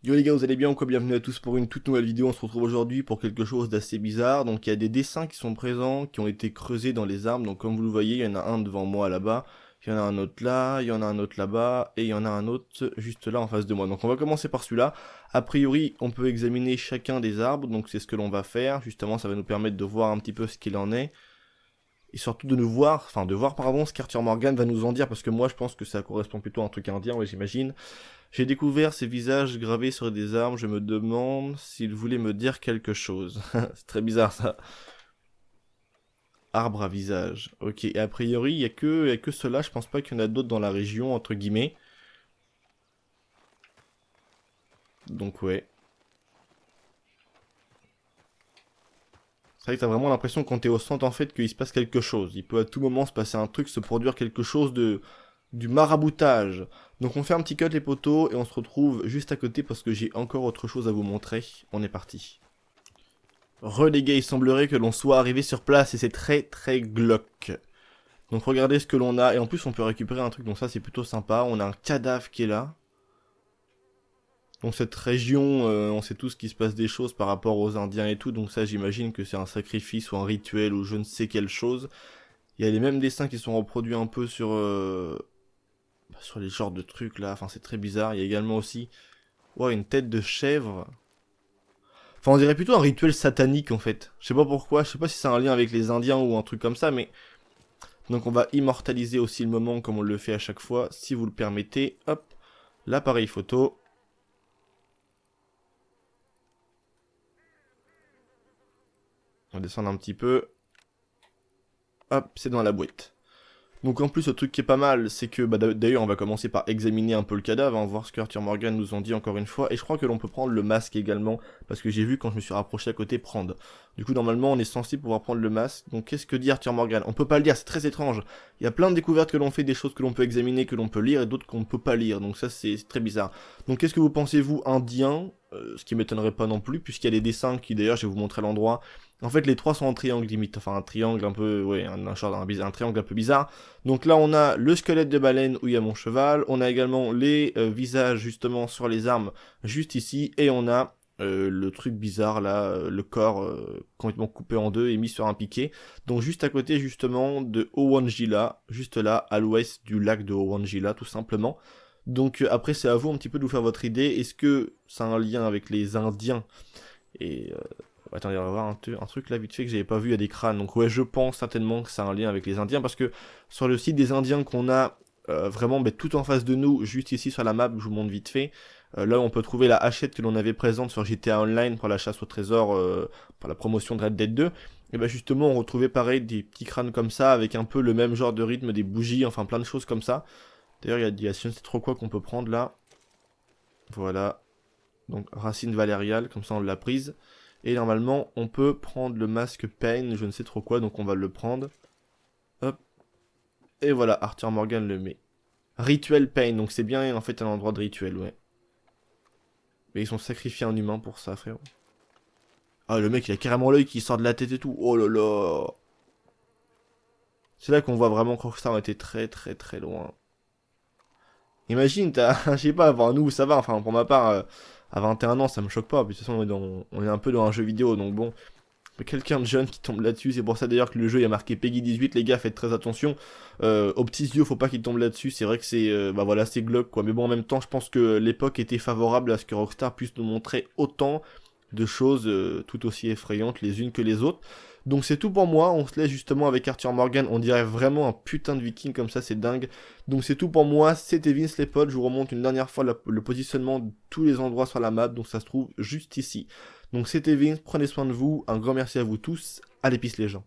Yo les gars, vous allez bien ou quoi? Bienvenue à tous pour une toute nouvelle vidéo. On se retrouve aujourd'hui pour quelque chose d'assez bizarre. Donc il y a des dessins qui sont présents, qui ont été creusés dans les arbres. Donc comme vous le voyez, il y en a un devant moi là-bas, il y en a un autre là, il y en a un autre là-bas, et il y en a un autre juste là en face de moi. Donc on va commencer par celui-là. A priori, on peut examiner chacun des arbres, donc c'est ce que l'on va faire. Justement, ça va nous permettre de voir un petit peu ce qu'il en est. Et surtout de nous voir, enfin de voir pardon, ce qu'Arthur Morgan va nous en dire, parce que moi je pense que ça correspond plutôt à un truc indien, ouais j'imagine. J'ai découvert ces visages gravés sur des arbres, je me demande s'ils voulaient me dire quelque chose. C'est très bizarre ça. Arbre à visage. Ok, et a priori il y a que ceux-là, je pense pas qu'il y en a d'autres dans la région, entre guillemets. Donc ouais. C'est vrai que t'as vraiment l'impression quand t'es au centre en fait qu'il se passe quelque chose. Il peut à tout moment se passer un truc, se produire quelque chose de du maraboutage. Donc on fait un petit cut les poteaux et on se retrouve juste à côté parce que j'ai encore autre chose à vous montrer. On est parti. Les gars, il semblerait que l'on soit arrivé sur place et c'est très très glauque. Donc regardez ce que l'on a et en plus on peut récupérer un truc donc ça c'est plutôt sympa. On a un cadavre qui est là. Donc cette région, on sait tous qu'il se passe des choses par rapport aux Indiens et tout, donc ça j'imagine que c'est un sacrifice ou un rituel ou je ne sais quelle chose. Il y a les mêmes dessins qui sont reproduits un peu sur les genres de trucs là, enfin c'est très bizarre. Il y a également aussi une tête de chèvre. Enfin on dirait plutôt un rituel satanique en fait. Je sais pas pourquoi, je sais pas si c'est un lien avec les Indiens ou un truc comme ça, mais... Donc on va immortaliser aussi le moment comme on le fait à chaque fois, si vous le permettez. Hop, l'appareil photo. On va descendre un petit peu. Hop, c'est dans la boîte. Donc en plus, le truc qui est pas mal, c'est que, d'ailleurs, on va commencer par examiner un peu le cadavre, hein, voir ce que Arthur Morgan nous en dit encore une fois, et je crois que l'on peut prendre le masque également, parce que j'ai vu quand je me suis rapproché à côté prendre. Du coup, normalement, on est censé pouvoir prendre le masque, donc qu'est-ce que dit Arthur Morgan? On peut pas le lire, c'est très étrange. Il y a plein de découvertes que l'on fait, des choses que l'on peut examiner, que l'on peut lire, et d'autres qu'on ne peut pas lire, donc ça c'est très bizarre. Donc qu'est-ce que vous pensez, vous, indien? Ce qui m'étonnerait pas non plus, puisqu'il y a des dessins qui, d'ailleurs, je vais vous montrer l'endroit. En fait, les trois sont en triangle limite, enfin un triangle un peu, ouais, un triangle un peu bizarre. Donc là, on a le squelette de baleine où il y a mon cheval, on a également les visages justement sur les armes juste ici, et on a le truc bizarre là, le corps complètement coupé en deux et mis sur un piquet. Donc juste à côté justement de Owanjila, juste là, à l'ouest du lac de Owanjila tout simplement. Donc après, c'est à vous un petit peu de vous faire votre idée. Est-ce que ça a un lien avec les Indiens et attendez, on va voir un truc là vite fait que j'avais pas vu, il y a des crânes. Donc ouais, je pense certainement que ça a un lien avec les Indiens, parce que sur le site des Indiens qu'on a vraiment tout en face de nous, juste ici sur la map, je vous montre vite fait, là on peut trouver la hachette que l'on avait présente sur GTA Online pour la chasse au trésor, pour la promotion de Red Dead 2. Et bah justement on retrouvait pareil des petits crânes comme ça, avec un peu le même genre de rythme, des bougies, enfin plein de choses comme ça. D'ailleurs il y a je ne sais trop quoi qu'on peut prendre là. Voilà. Donc racine valériale, comme ça on l'a prise. Et normalement, on peut prendre le masque Pain, je ne sais trop quoi, donc on va le prendre. Hop. Et voilà, Arthur Morgan le met. Rituel Pain, donc c'est bien en fait un endroit de rituel, ouais. Mais ils sont sacrifiés un humain pour ça, frère. Ah, le mec, il a carrément l'œil qui sort de la tête et tout. Oh là là. C'est là qu'on voit vraiment que Rockstar était très très très loin. Imagine, t'as, je sais pas, enfin, nous, ça va, enfin, pour ma part, à 21 ans, ça me choque pas. Puis, de toute façon, on est un peu dans un jeu vidéo, donc bon. Mais quelqu'un de jeune qui tombe là-dessus, c'est pour ça d'ailleurs que le jeu il a marqué Peggy 18, les gars, faites très attention. Aux petits yeux, faut pas qu'ils tombent là-dessus, c'est vrai que c'est, voilà, c'est glauque, quoi. Mais bon, en même temps, je pense que l'époque était favorable à ce que Rockstar puisse nous montrer autant de choses tout aussi effrayantes les unes que les autres. Donc c'est tout pour moi, on se laisse justement avec Arthur Morgan, on dirait vraiment un putain de viking comme ça, c'est dingue. Donc c'est tout pour moi, c'était Vince les potes, je vous remonte une dernière fois le positionnement de tous les endroits sur la map, donc ça se trouve juste ici. Donc c'était Vince, prenez soin de vous, un grand merci à vous tous, allez peace les gens.